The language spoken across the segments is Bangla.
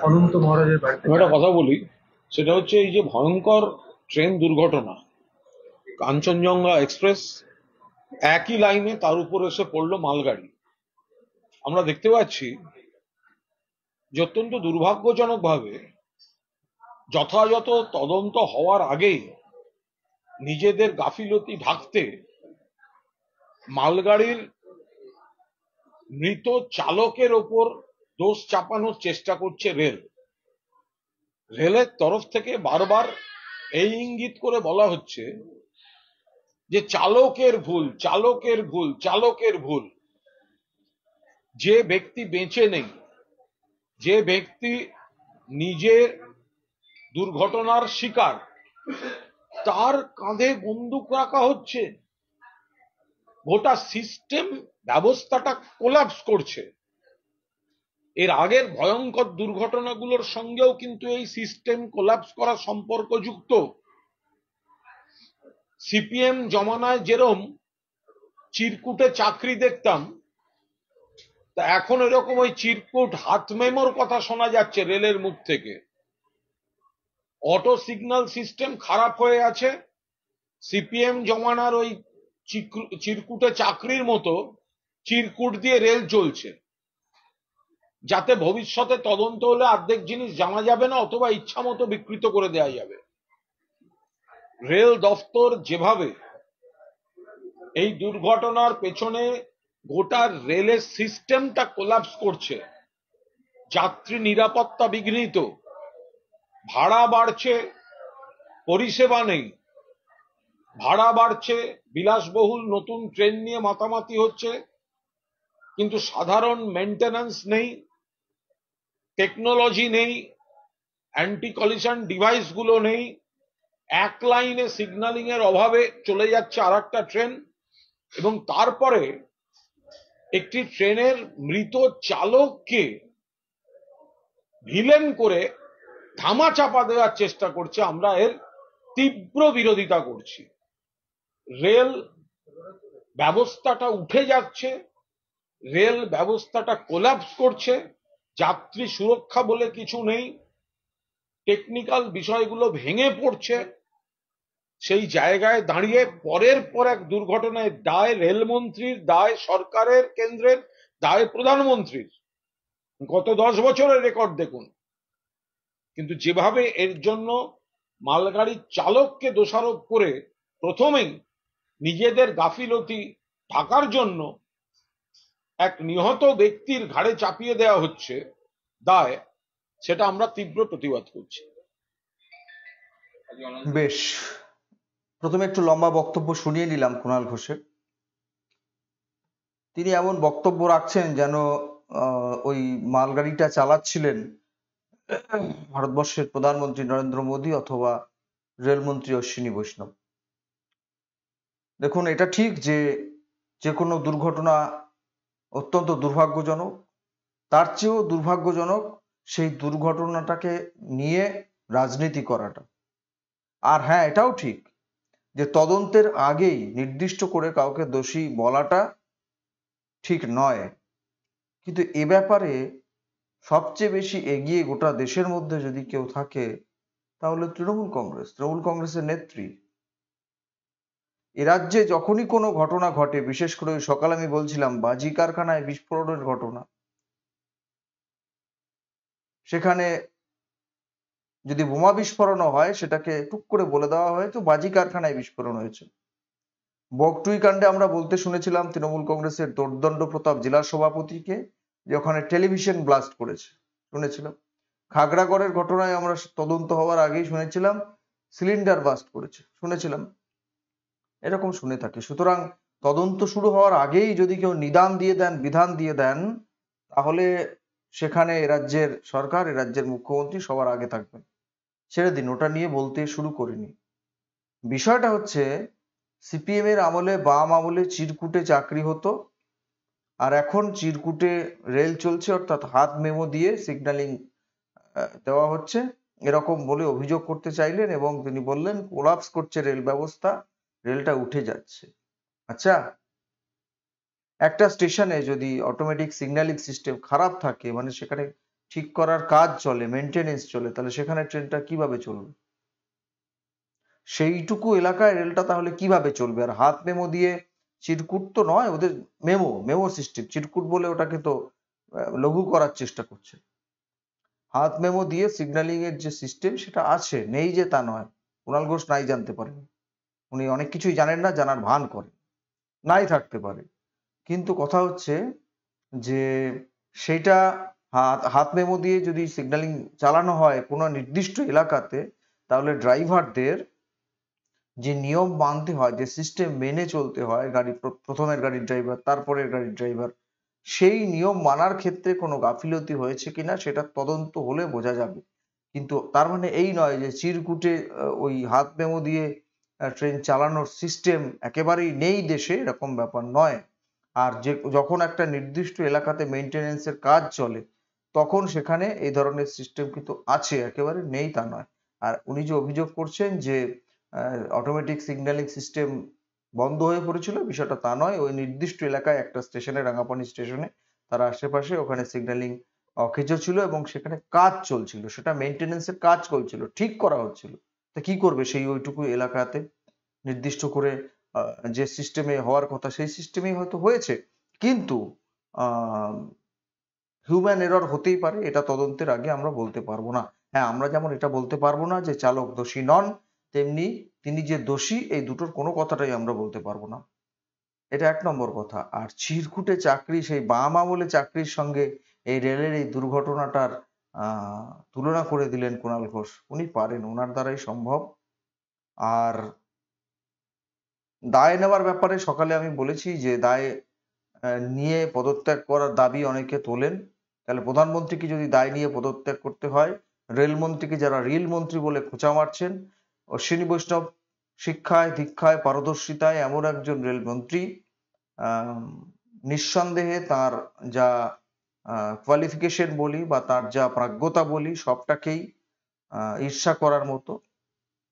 অনন্ত মহারাজের বাড়িতে আমি একটা কথা বলি, সেটা হচ্ছে এই যে ভয়ঙ্কর ট্রেন দুর্ঘটনা, কাঞ্চনজঙ্ঘা এক্সপ্রেস একই লাইনে, তার উপর এসে পড়লো মালগাড়ি। আমরা দেখতে পাচ্ছি যে অত্যন্ত দুর্ভাগ্যজনক ভাবে যথাযথ তদন্ত হওয়ার আগেই নিজেদের গাফিলতি ঢাকতে মালগাড়ির মৃত চালকের ওপর দোষ চাপানোর চেষ্টা করছে রেল। রেলের তরফ থেকে বারবার এই ইঙ্গিত করে বলা হচ্ছে যে চালকের ভুল, চালকের ভুল, চালকের ভুল। যে ব্যক্তি বেঁচে নেই, যে ব্যক্তি নিজের দুর্ঘটনার শিকার, তার কাঁধে বন্দুক রাখা হচ্ছে। গোটা সিস্টেম ব্যবস্থাটা কোলাপস করছে। এর আগের ভয়ঙ্কর দুর্ঘটনাগুলোর সঙ্গেও কিন্তু এই সিস্টেম কোলাপস করা সম্পর্কযুক্ত। সিপিএম জমানায় যেরকম চিরকুটে চাকরি দেখতাম, তা এখন এরকম ওই চিরকুট হাত মেমোর কথা শোনা যাচ্ছে রেলের মুখ থেকে। অটো সিগন্যাল সিস্টেম খারাপ হয়ে আছে। সিপিএম জমানার ওই চিরকুটে চাকরির মতো চিরকুট দিয়ে রেল চলছে, যাতে ভবিষ্যতে তদন্ত হলে অর্ধেক জিনিস জানা যাবে না, অথবা ইচ্ছা মতো বিকৃত করে দেওয়া যাবে। রেল দফতর যেভাবে এই দুর্ঘটনার পেছনে গোটা রেলের সিস্টেমটা কোলাপস করছে, যাত্রী নিরাপত্তা বিঘ্নিত, ভাড়া বাড়ছে, পরিষেবা নেই, ভাড়া বাড়ছে, বিলাসবহুল নতুন ট্রেন নিয়ে মাতামাতি হচ্ছে, কিন্তু সাধারণ মেইনটেনেন্স নেই, টেকনোলজি নেই, অ্যান্টি কলিশন ডিভাইস গুলো নেই। এক লাইনে সিগন্যালিং এর অভাবে চলে যাচ্ছে আর একটা ট্রেন, এবং তারপরে একটি ট্রেনের মৃত চালককে ভিলেন করে ধামা চাপা দেওয়ার চেষ্টা করছে। আমরা এর তীব্র বিরোধিতা করছি। রেল ব্যবস্থাটা উঠে যাচ্ছে, রেল ব্যবস্থাটা কোলাপস করছে, যাত্রী সুরক্ষা বলে কিছু নেই, টেকনিক্যাল বিষয়গুলো ভেঙে পড়ছে। সেই জায়গায় দাঁড়িয়ে পরের পর এক দুর্ঘটনায় দায় রেলমন্ত্রীর, দায় সরকারের, কেন্দ্রের, দায় প্রধানমন্ত্রীর। গত 10 বছরের রেকর্ড দেখুন। কিন্তু যেভাবে এর জন্য মালগাড়ির চালককে দোষারোপ করে প্রথমেই নিজেদের গাফিলতি ঢাকার জন্য এক নিহত ব্যক্তির ঘাড়ে চাপিয়ে দেওয়া হচ্ছে দায়, সেটা আমরা তীব্র প্রতিবাদ করছি। বেশ, প্রথমে একটু লম্বা বক্তব্য শুনিয়ে নিলাম কুণাল ঘোষের। তিনি এমন বক্তব্য রাখছেন যেন ওই মালগাড়িটা চালাচ্ছিলেন ভারতবর্ষের প্রধানমন্ত্রী নরেন্দ্র মোদী অথবা রেলমন্ত্রী অশ্বিনী বৈষ্ণব। দেখুন, এটা ঠিক যে যে কোনো দুর্ঘটনা অত্যন্ত দুর্ভাগ্যজনক, তার চেয়েও দুর্ভাগ্যজনক সেই দুর্ঘটনাটাকে নিয়ে রাজনীতি করাটা। আর হ্যাঁ, এটাও ঠিক যে তদন্তের আগেই নির্দিষ্ট করে কাউকে দোষী বলাটা ঠিক নয়। কিন্তু এ ব্যাপারে সবচেয়ে বেশি এগিয়ে গোটা দেশের মধ্যে যদি কেউ থাকে তাহলে তৃণমূল কংগ্রেসের নেত্রী। এ রাজ্যে যখনই কোনো ঘটনা ঘটে, বিশেষ করে সকালে আমি বলছিলাম বাজি কারখানায় বিস্ফোরণের ঘটনা, সেখানে যদি বোমা বিস্ফোরণও হয় সেটাকে টুক করে বলে দেওয়া হয় তো বাজি কারখানায় বিস্ফোরণ হয়েছে। বকটুই কাণ্ডে আমরা বলতে শুনেছিলাম তৃণমূল কংগ্রেসের দোর্দণ্ড প্রতাপ জেলা সভাপতিকে যে ওখানে টেলিভিশন ব্লাস্ট করেছে, শুনেছিলাম। খাগড়াগড়ের ঘটনায় আমরা তদন্ত হওয়ার আগেই শুনেছিলাম সিলিন্ডার ব্লাস্ট করেছে, শুনেছিলাম। এরকম শুনে থাকি। সুতরাং তদন্ত শুরু হওয়ার আগেই যদি কেউ নিদান দিয়ে দেন, বিধান দিয়ে দেন, তাহলে সেখানে রাজ্যের সরকার, রাজ্যের মুখ্যমন্ত্রী সবার আগে থাকবেন। ছেড়ে দিন, ওটা নিয়ে বলতে শুরু করিনি। বিষয়টা হচ্ছে সিপিএম এর আমলে, বাম আমলে চিরকুটে চাকরি হতো, আর এখন চিরকুটে রেল চলছে, অর্থাৎ হাত মেমো দিয়ে সিগন্যালিং দেওয়া হচ্ছে, এরকম বলে অভিযোগ করতে চাইলেন এবং তিনি বললেন কোলাপস করছে রেল ব্যবস্থা, রেলটা উঠে যাচ্ছে। আচ্ছা, একটা স্টেশনে যদি অটোমেটিক সিগন্যালিং সিস্টেম খারাপ থাকে, মানে সেখানে ঠিক করার কাজ চলে, মেনটেনেন্স চলে, তাহলে সেখানে ট্রেনটা কিভাবে চলবে? সেইটুকু এলাকায় রেলটা তাহলে কিভাবে চলবে? আর হাত মেমো দিয়ে, চিরকুট তো নয় ওদের, মেমো মেমো সিস্টেম, চিরকুট বলে ওটাকে তো লঘু করার চেষ্টা করছে। হাত মেমো দিয়ে সিগন্যালিং এর যে সিস্টেম সেটা আছে, নেই যে তা নয়। কুণাল ঘোষ নাই জানতে পারেন, উনি অনেক কিছুই জানেন না, জানার ভান করে, নাই থাকতে পারে। কিন্তু কথা হচ্ছে যে সেটা হাত হাত মেমো দিয়ে যদি সিগন্যালিং চালানো হয় কোনো নির্দিষ্ট এলাকাতে, তাহলে ড্রাইভারদের যে নিয়ম মানতে হয়, যে সিস্টেম মেনে চলতে হয়, প্রথমের গাড়ির ড্রাইভার, তারপরের গাড়ির ড্রাইভার, সেই নিয়ম মানার ক্ষেত্রে কোনো গাফিলতি হয়েছে কিনা সেটা তদন্ত হলে বোঝা যাবে। কিন্তু তার মানে এই নয় যে চিরকুটে ওই হাত মেমো দিয়ে ট্রেন চালানোর সিস্টেম একেবারেই নেই দেশে, এরকম ব্যাপার নয়। আর যে যখন একটা নির্দিষ্ট এলাকাতে মেইনটেনেন্সের কাজ চলে, তখন সেখানে এই ধরনের সিস্টেম কিন্তু আছে, একেবারে নেই তা নয়। আর উনি যে অভিযোগ করছেন যে অটোমেটিক সিগন্যালিং সিস্টেম বন্ধ হয়ে পড়েছিল, বিষয়টা তা নয়। ওই নির্দিষ্ট এলাকায় একটা স্টেশনে, রাঙাপানি স্টেশনে, তার আশেপাশে ওখানে সিগন্যালিং অকেজ ছিল এবং সেখানে কাজ চলছিল, সেটা মেইনটেনেন্সের কাজ চলছিল, ঠিক করা হচ্ছিল। তা কি করবে সেই ওইটুকু এলাকাতে? নির্দিষ্ট করে যে সিস্টেমে হওয়ার কথা সেই সিস্টেমেই হয়তো হয়েছে, কিন্তু হিউম্যান এরর হতেই পারে, এটা তদন্তের আগে আমরা বলতে পারবো না। হ্যাঁ, আমরা যেমন এটা বলতে পারবো না যে চালক দোষী নন, তেমনি তিনি যে দোষী এই দুটোর কোনো কথাটাই আমরা বলতে পারবো না। এটা এক নম্বর কথা। আর চিরকুটে চাকরি, সেই বাম আমলে চাকরির সঙ্গে এই রেলের এই দুর্ঘটনাটার তুলনা করে দিলেন কুণাল ঘোষ। উনি পারেন, ওনার দ্বারাই সম্ভব। আর দায় নেওয়ার ব্যাপারে সকালে আমি বলেছি যে দায় নিয়ে পদত্যাগ করার দাবি অনেকে তোলেন। তাহলে প্রধানমন্ত্রীকে যদি দায় নিয়ে পদত্যাগ করতে হয়, রেলমন্ত্রীকে যারা রেল মন্ত্রী বলে খোঁচা মারছেন, অশ্বিনী বৈষ্ণব শিক্ষায় দীক্ষায় পারদর্শিতায় এমন একজন রেলমন্ত্রী, নিঃসন্দেহে তার যা কোয়ালিফিকেশন বলি বা তার যা প্রাজ্ঞতা বলি, সবটাকেই ঈর্ষা করার মতো।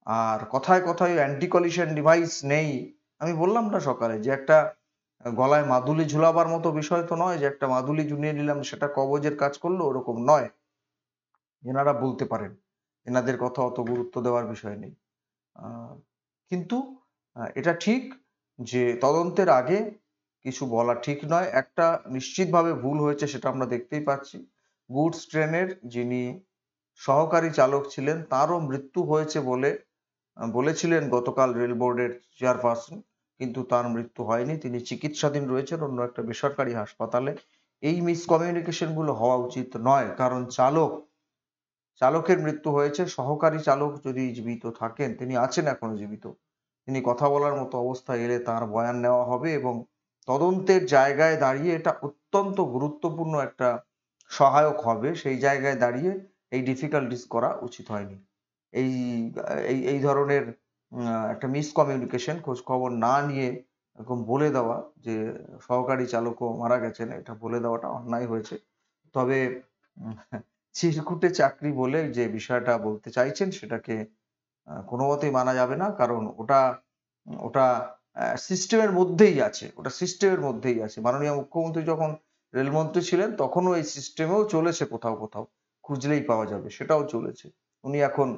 আর কথায় কথায় অ্যান্টি কলিশন ডিভাইস নেই, আমি বললাম না সকালে যে একটা গলায় মাদুলি ঝুলাবার মতো বিষয় তো নয় যে একটা মাদুলি ঝুলিয়ে নিলাম সেটা কবজের কাজ করলো, ওরকম নয়। এনারা বলতে পারেন, এনাদের কথা অত গুরুত্ব দেওয়ার বিষয় নেই। কিন্তু এটা ঠিক যে তদন্তের আগে কিছু বলা ঠিক নয়। একটা নিশ্চিতভাবে ভুল হয়েছে, সেটা আমরা দেখতেই পাচ্ছি। গুডস ট্রেনের যিনি সহকারী চালক ছিলেন তারও মৃত্যু হয়েছে বলে বলেছিলেন গতকাল রেল বোর্ডের চেয়ারপারসন, কিন্তু তার মৃত্যু হয়নি, তিনি চিকিৎসাধীন রয়েছেন অন্য একটা বেসরকারি হাসপাতালে। এই মিসকমিউনিকেশন গুলো হওয়া উচিত নয়, কারণ চালকের মৃত্যু হয়েছে। সহকারী চালক যদি জীবিত থাকেন, তিনি আছেন এখনো জীবিত, তিনি কথা বলার মতো অবস্থায় এলে তার বয়ান নেওয়া হবে এবং তদন্তের জায়গায় দাঁড়িয়ে এটা অত্যন্ত গুরুত্বপূর্ণ একটা সহায়ক হবে। সেই জায়গায় দাঁড়িয়ে এই ডিফিকাল্টিস করা উচিত হয়নি। এই এই এই ধরনের একটা মিসকমিউনিকেশন, খোঁজ খবর না নিয়ে এরকম বলে দেওয়া যে সহকারী চালকও মারা গেছেন, এটা বলে দেওয়াটা অন্যায় হয়েছে। তবে চিরকুটে চাকরি বলে যে বিষয়টা বলতে চাইছেন সেটাকে কোনো মতেই মানা যাবে না, কারণ ওটা ওটা সিস্টেমের মধ্যেই আছে, ওটা সিস্টেমের মধ্যেই আছে। মাননীয় মুখ্যমন্ত্রী যখন রেলমন্ত্রী ছিলেন তখনও এই সিস্টেমেও চলেছে, কোথাও কোথাও খুঁজলেই পাওয়া যাবে, সেটাও চলেছে। উনি এখন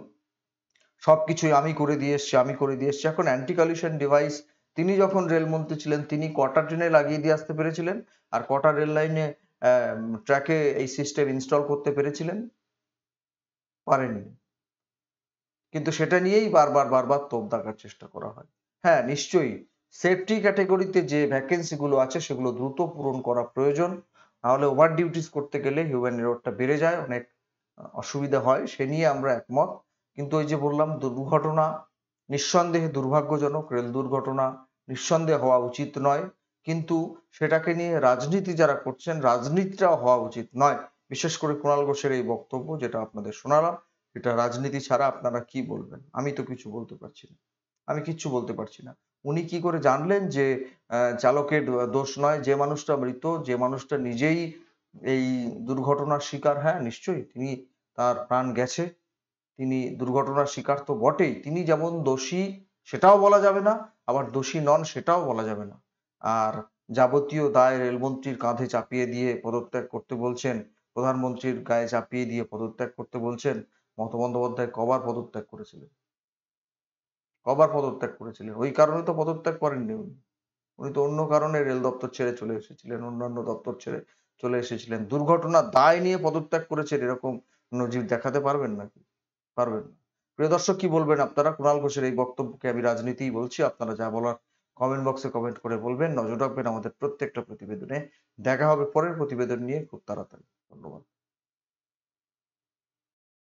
সবকিছুই আমি করে দিয়ে এসছি, আমি করে দিয়ে এসছি। এখন অ্যান্টি কলিশন ডিভাইস তিনি যখন রেলমন্ত্রী ছিলেন তিনি কটা ট্রেনে লাগিয়ে দিয়ে আসতে পেরেছিলেন, আর কটা রেল লাইনে ট্র্যাকে এই সিস্টেম ইনস্টল করতে পেরেছিলেন? পারেননি। কিন্তু সেটা নিয়েই বারবার বারবার তোপ দাগার চেষ্টা করা হয়। হ্যাঁ, নিশ্চয়ই সেফটি ক্যাটেগরিতে যে ভ্যাকেন্সি গুলো আছে সেগুলো দ্রুত পূরণ করা প্রয়োজন, নাহলে ওভার ডিউটিস করতে গেলে হিউম্যান এররটা বেড়ে যায়, অনেক অসুবিধা হয়, সে নিয়ে আমরা একমত। কিন্তু ওই যে বললাম, দুর্ঘটনা নিঃসন্দেহে দুর্ভাগ্যজনক, রেল দুর্ঘটনা নিঃসন্দেহে হওয়া উচিত নয়, কিন্তু সেটাকে নিয়ে রাজনীতি যারা করছেন, রাজনীতিটাও হওয়া উচিত নয়। বিশেষ করে কুণাল ঘোষের এই বক্তব্য যেটা আপনাদের শোনালাম, এটা রাজনীতি ছাড়া আপনারা কি বলবেন? আমি তো কিছু বলতে পারছি না, আমি কিচ্ছু বলতে পারছি না। উনি কি করে জানলেন যে চালকের দোষ নয়? যে মানুষটা মৃত, যে মানুষটা নিজেই এই দুর্ঘটনার শিকার, হ্যাঁ নিশ্চয়ই তিনি, তার প্রাণ গেছে, তিনি দুর্ঘটনার শিকার তো বটেই, তিনি যেমন দোষী সেটাও বলা যাবে না, আবার দোষী নন সেটাও বলা যাবে না। আর যাবতীয় দায় রেলমন্ত্রীর কাঁধে চাপিয়ে দিয়ে পদত্যাগ করতে বলছেন, প্রধানমন্ত্রীর গায়ে চাপিয়ে দিয়ে পদত্যাগ করতে বলছেন। মমতা বন্দ্যোপাধ্যায় কবার পদত্যাগ করেছিলেন? কবার পদত্যাগ করেছিলেন? ওই কারণে তো পদত্যাগ করেননি উনি। উনি তো অন্য কারণে রেল দপ্তর ছেড়ে চলে এসেছিলেন, অন্যান্য দপ্তর ছেড়ে চলে এসেছিলেন। দুর্ঘটনার দায় নিয়ে পদত্যাগ করেছেন, এরকম নজির দেখাতে পারবেন নাকি? পারবেন না। প্রিয় দর্শক, কি বলবেন আপনারা? কুণাল ঘোষের এই বক্তব্যকে আমি রাজনীতিই বলছি। আপনারা যা বলার কমেন্ট বক্সে কমেন্ট করে বলবেন। নজর রাখবেন আমাদের প্রত্যেকটা প্রতিবেদনে। দেখা হবে পরের প্রতিবেদন নিয়ে খুব তাড়াতাড়ি। ধন্যবাদ।